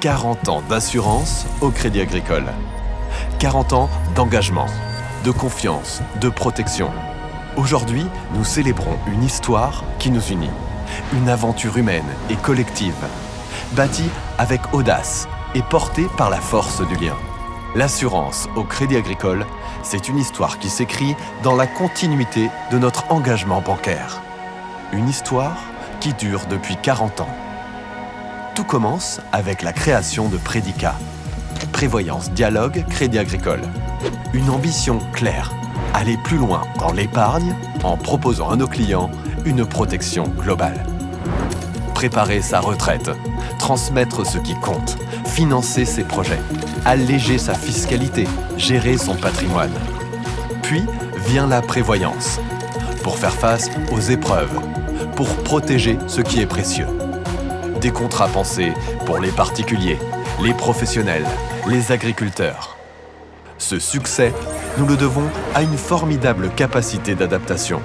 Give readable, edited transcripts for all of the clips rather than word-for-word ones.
40 ans d'assurance au Crédit Agricole. 40 ans d'engagement, de confiance, de protection. Aujourd'hui, nous célébrons une histoire qui nous unit. Une aventure humaine et collective, bâtie avec audace et portée par la force du lien. L'assurance au Crédit Agricole, c'est une histoire qui s'écrit dans la continuité de notre engagement bancaire. Une histoire qui dure depuis 40 ans. Tout commence avec la création de Predica, Prévoyance Dialogue Crédit Agricole. Une ambition claire, aller plus loin dans l'épargne en proposant à nos clients une protection globale. Préparer sa retraite, transmettre ce qui compte, financer ses projets, alléger sa fiscalité, gérer son patrimoine. Puis vient la prévoyance, pour faire face aux épreuves, pour protéger ce qui est précieux. Des contrats pensés pour les particuliers, les professionnels, les agriculteurs. Ce succès, nous le devons à une formidable capacité d'adaptation,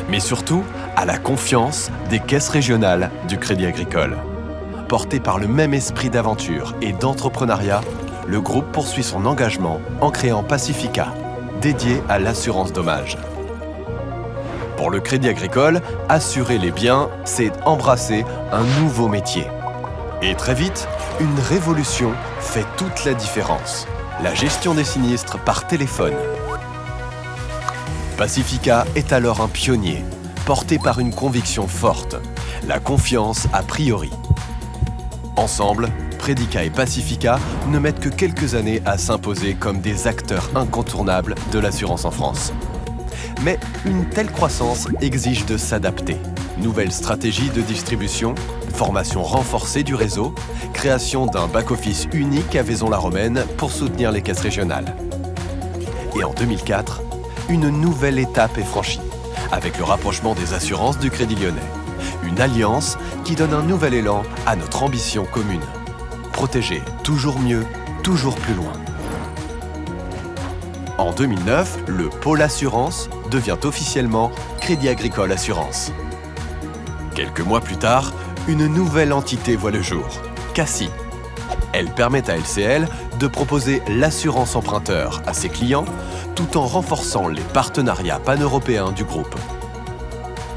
mais surtout à la confiance des caisses régionales du Crédit Agricole. Porté par le même esprit d'aventure et d'entrepreneuriat, le groupe poursuit son engagement en créant Pacifica, dédié à l'assurance dommage. Pour le Crédit Agricole, assurer les biens, c'est embrasser un nouveau métier. Et très vite, une révolution fait toute la différence. La gestion des sinistres par téléphone. Pacifica est alors un pionnier, porté par une conviction forte, la confiance a priori. Ensemble, Predica et Pacifica ne mettent que quelques années à s'imposer comme des acteurs incontournables de l'assurance en France. Mais une telle croissance exige de s'adapter. Nouvelle stratégie de distribution, formation renforcée du réseau, création d'un back-office unique à Vaison-la-Romaine pour soutenir les caisses régionales. Et en 2004, une nouvelle étape est franchie, avec le rapprochement des assurances du Crédit Lyonnais. Une alliance qui donne un nouvel élan à notre ambition commune. Protéger toujours mieux, toujours plus loin. En 2009, le pôle assurance devient officiellement Crédit Agricole Assurance. Quelques mois plus tard, une nouvelle entité voit le jour, CACI. Elle permet à LCL de proposer l'assurance emprunteur à ses clients tout en renforçant les partenariats pan-européens du groupe.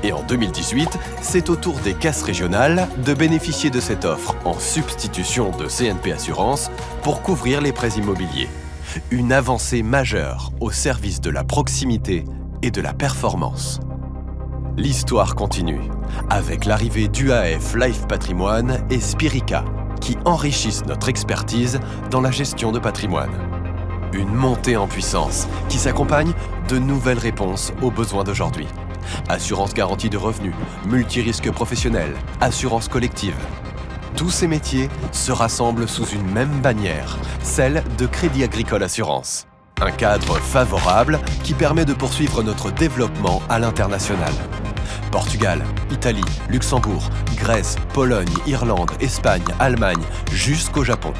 Et en 2018, c'est au tour des caisses régionales de bénéficier de cette offre en substitution de CNP Assurance pour couvrir les prêts immobiliers. Une avancée majeure au service de la proximité et de la performance. L'histoire continue avec l'arrivée d'UAF Life Patrimoine et Spirica qui enrichissent notre expertise dans la gestion de patrimoine. Une montée en puissance qui s'accompagne de nouvelles réponses aux besoins d'aujourd'hui. Assurance garantie de revenus, multirisque professionnel, assurance collective. Tous ces métiers se rassemblent sous une même bannière, celle de Crédit Agricole Assurance. Un cadre favorable qui permet de poursuivre notre développement à l'international. Portugal, Italie, Luxembourg, Grèce, Pologne, Irlande, Espagne, Allemagne, jusqu'au Japon.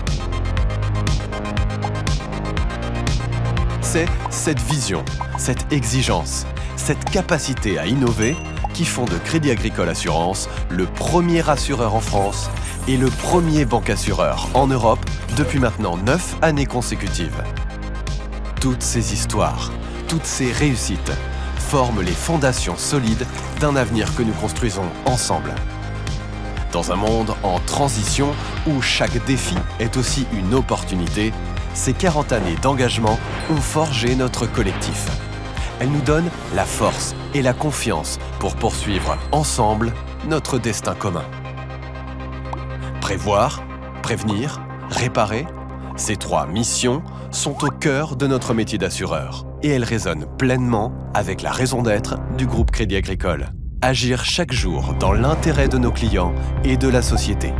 C'est cette vision, cette exigence, cette capacité à innover qui font de Crédit Agricole Assurance le premier assureur en France et le premier bancassureur en Europe depuis maintenant 9 années consécutives. Toutes ces histoires, toutes ces réussites forment les fondations solides d'un avenir que nous construisons ensemble. Dans un monde en transition où chaque défi est aussi une opportunité, ces 40 années d'engagement ont forgé notre collectif. Elles nous donnent la force et la confiance pour poursuivre ensemble notre destin commun. Prévoir, prévenir, réparer, ces 3 missions sont au cœur de notre métier d'assureur et elles résonnent pleinement avec la raison d'être du groupe Crédit Agricole. Agir chaque jour dans l'intérêt de nos clients et de la société.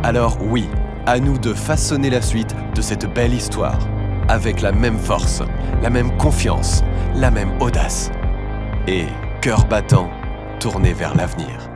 Alors oui, à nous de façonner la suite de cette belle histoire, avec la même force, la même confiance, la même audace et cœur battant tourné vers l'avenir.